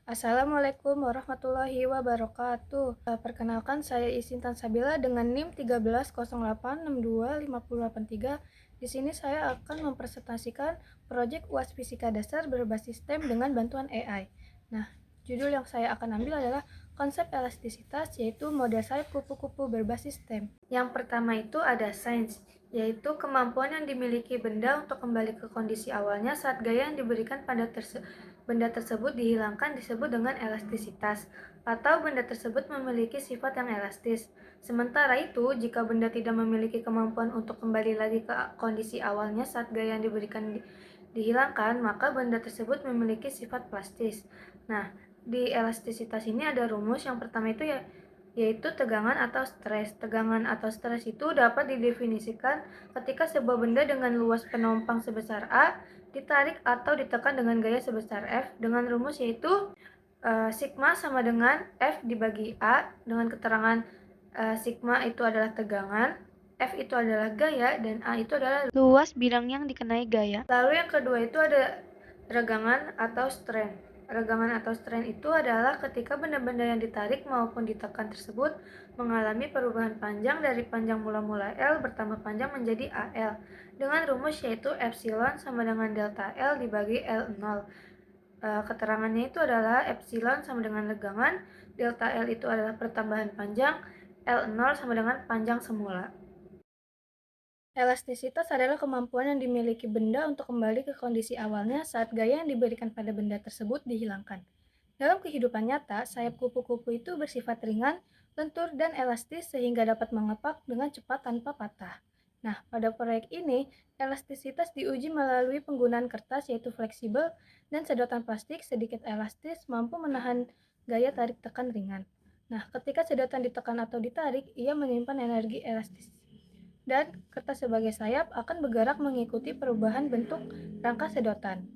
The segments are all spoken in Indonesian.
Assalamualaikum warahmatullahi wabarakatuh. Perkenalkan saya Isintan Sabila dengan NIM 1308625083. Di sini saya akan mempresentasikan proyek UAS Fisika Dasar berbasis STEM dengan bantuan AI. Nah, judul yang saya akan ambil adalah konsep elastisitas, yaitu model sayap kupu-kupu berbasis STEM. Yang pertama itu ada sains, yaitu kemampuan yang dimiliki benda untuk kembali ke kondisi awalnya saat gaya yang diberikan pada benda tersebut dihilangkan disebut dengan elastisitas, atau benda tersebut memiliki sifat yang elastis. Sementara itu, jika benda tidak memiliki kemampuan untuk kembali lagi ke kondisi awalnya saat gaya yang diberikan dihilangkan, maka benda tersebut memiliki sifat plastis. Nah, di elastisitas ini ada rumus. Yang pertama itu yaitu tegangan atau stres. Tegangan atau stres itu dapat didefinisikan ketika sebuah benda dengan luas penumpang sebesar A ditarik atau ditekan dengan gaya sebesar F dengan rumus yaitu sigma sama dengan F dibagi A dengan keterangan sigma itu adalah tegangan, F itu adalah gaya, dan A itu adalah luas bidang yang dikenai gaya. Lalu yang kedua itu ada regangan atau strain. Regangan atau strain itu adalah ketika benda-benda yang ditarik maupun ditekan tersebut mengalami perubahan panjang dari panjang mula-mula L bertambah panjang menjadi AL dengan rumus yaitu epsilon sama dengan delta L dibagi L0. Keterangannya itu adalah epsilon sama dengan regangan, delta L itu adalah pertambahan panjang, L0 sama dengan panjang semula. Elastisitas adalah kemampuan yang dimiliki benda untuk kembali ke kondisi awalnya saat gaya yang diberikan pada benda tersebut dihilangkan. Dalam kehidupan nyata, sayap kupu-kupu itu bersifat ringan, lentur, dan elastis sehingga dapat mengepak dengan cepat tanpa patah. Nah, pada proyek ini, elastisitas diuji melalui penggunaan kertas yaitu fleksibel dan sedotan plastik sedikit elastis mampu menahan gaya tarik tekan ringan. Nah, ketika sedotan ditekan atau ditarik, ia menyimpan energi elastis dan kertas sebagai sayap akan bergerak mengikuti perubahan bentuk rangka sedotan.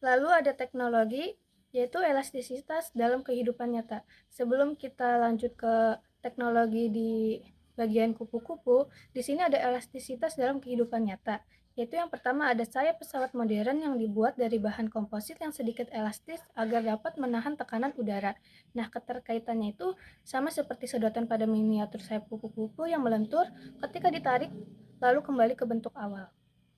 Lalu ada teknologi, yaitu elastisitas dalam kehidupan nyata. Sebelum kita lanjut ke teknologi di bagian kupu-kupu, di sini ada elastisitas dalam kehidupan nyata. Yaitu yang pertama ada sayap pesawat modern yang dibuat dari bahan komposit yang sedikit elastis agar dapat menahan tekanan udara. Nah, keterkaitannya itu sama seperti sedotan pada miniatur sayap kupu-kupu yang melentur ketika ditarik lalu kembali ke bentuk awal.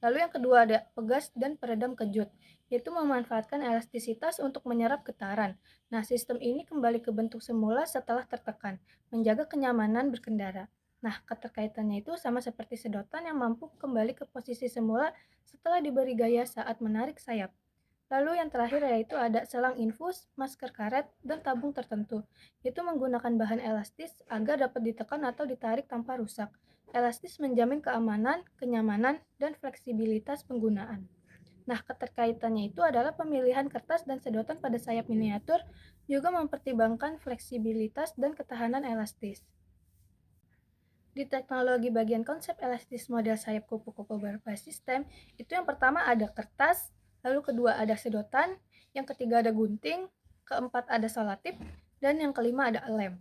Lalu yang kedua ada pegas dan peredam kejut, yaitu memanfaatkan elastisitas untuk menyerap getaran. Nah, sistem ini kembali ke bentuk semula setelah tertekan, menjaga kenyamanan berkendara. Nah, keterkaitannya itu sama seperti sedotan yang mampu kembali ke posisi semula setelah diberi gaya saat menarik sayap. Lalu yang terakhir yaitu ada selang infus, masker karet, dan tabung tertentu, yaitu menggunakan bahan elastis agar dapat ditekan atau ditarik tanpa rusak. Elastis menjamin keamanan, kenyamanan, dan fleksibilitas penggunaan. Nah, keterkaitannya itu adalah pemilihan kertas dan sedotan pada sayap miniatur juga mempertimbangkan fleksibilitas dan ketahanan elastis. Di teknologi bagian konsep elastis model sayap kupu-kupu berbasis stem, itu yang pertama ada kertas, lalu kedua ada sedotan, yang ketiga ada gunting, keempat ada selotip, dan yang kelima ada lem.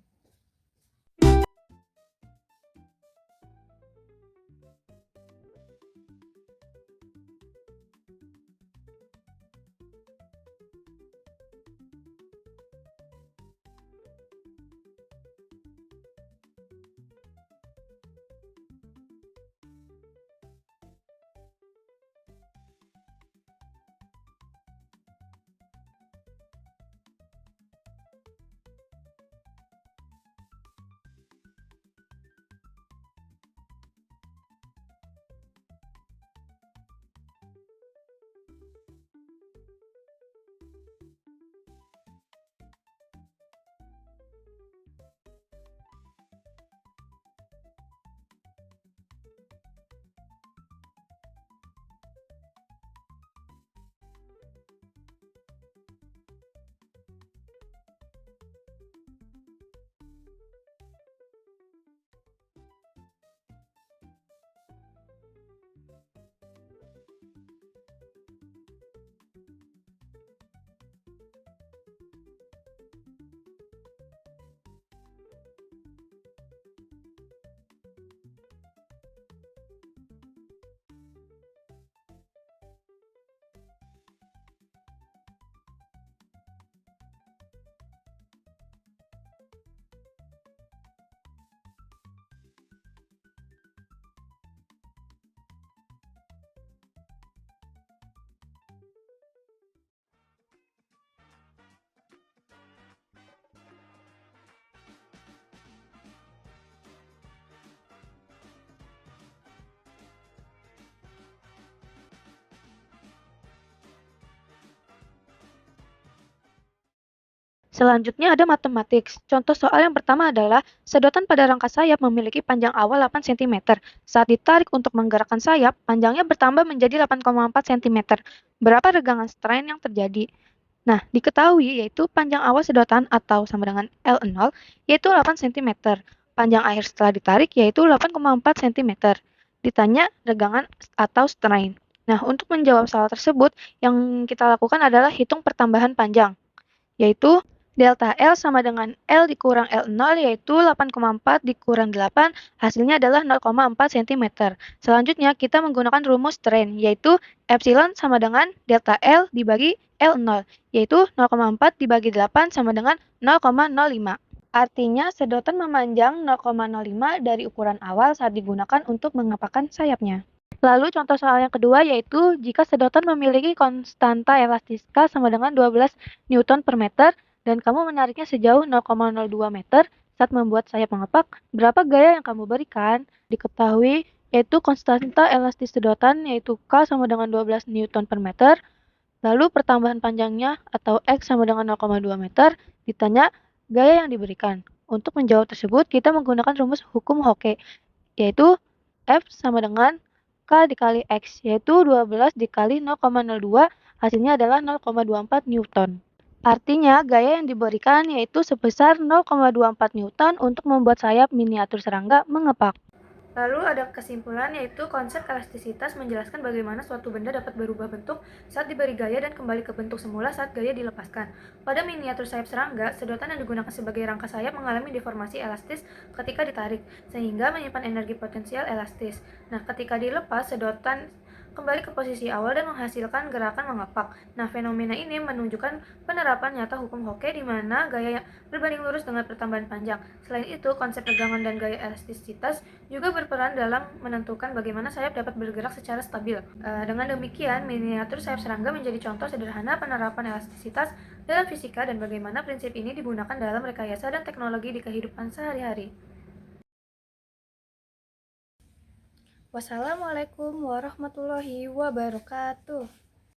Selanjutnya ada matematik. Contoh soal yang pertama adalah sedotan pada rangka sayap memiliki panjang awal 8 cm. Saat ditarik untuk menggerakkan sayap, panjangnya bertambah menjadi 8,4 cm. Berapa regangan strain yang terjadi? Nah, diketahui yaitu panjang awal sedotan atau sama dengan L0 yaitu 8 cm. Panjang akhir setelah ditarik yaitu 8,4 cm. Ditanya regangan atau strain. Nah, untuk menjawab soal tersebut, yang kita lakukan adalah hitung pertambahan panjang, yaitu delta L sama dengan L dikurang L0 yaitu 8,4 dikurang 8, hasilnya adalah 0,4 cm. Selanjutnya kita menggunakan rumus strain, yaitu epsilon sama dengan delta L dibagi L0, yaitu 0,4 dibagi 8 sama dengan 0,05. Artinya sedotan memanjang 0,05 dari ukuran awal saat digunakan untuk mengepakkan sayapnya. Lalu contoh soal yang kedua yaitu jika sedotan memiliki konstanta elastisika sama dengan 12 Newton per meter dan kamu menariknya sejauh 0,02 meter saat membuat sayap mengepak, berapa gaya yang kamu berikan? Diketahui yaitu konstanta elastis sedotan yaitu K sama dengan 12 Newton per meter, lalu pertambahan panjangnya atau X sama dengan 0,2 meter, ditanya gaya yang diberikan. Untuk menjawab tersebut, kita menggunakan rumus hukum Hooke, yaitu F sama dengan K dikali X, yaitu 12 dikali 0,02, hasilnya adalah 0,24 Newton. Artinya, gaya yang diberikan yaitu sebesar 0,24 Newton untuk membuat sayap miniatur serangga mengepak. Lalu ada kesimpulan yaitu konsep elastisitas menjelaskan bagaimana suatu benda dapat berubah bentuk saat diberi gaya dan kembali ke bentuk semula saat gaya dilepaskan. Pada miniatur sayap serangga, sedotan yang digunakan sebagai rangka sayap mengalami deformasi elastis ketika ditarik, sehingga menyimpan energi potensial elastis. Nah, ketika dilepas, sedotan kembali ke posisi awal dan menghasilkan gerakan mengepak. Nah, fenomena ini menunjukkan penerapan nyata hukum Hooke di mana gaya berbanding lurus dengan pertambahan panjang. Selain itu, konsep tegangan dan gaya elastisitas juga berperan dalam menentukan bagaimana sayap dapat bergerak secara stabil. Dengan demikian, miniatur sayap serangga menjadi contoh sederhana penerapan elastisitas dalam fisika dan bagaimana prinsip ini digunakan dalam rekayasa dan teknologi di kehidupan sehari-hari. Wassalamualaikum warahmatullahi wabarakatuh.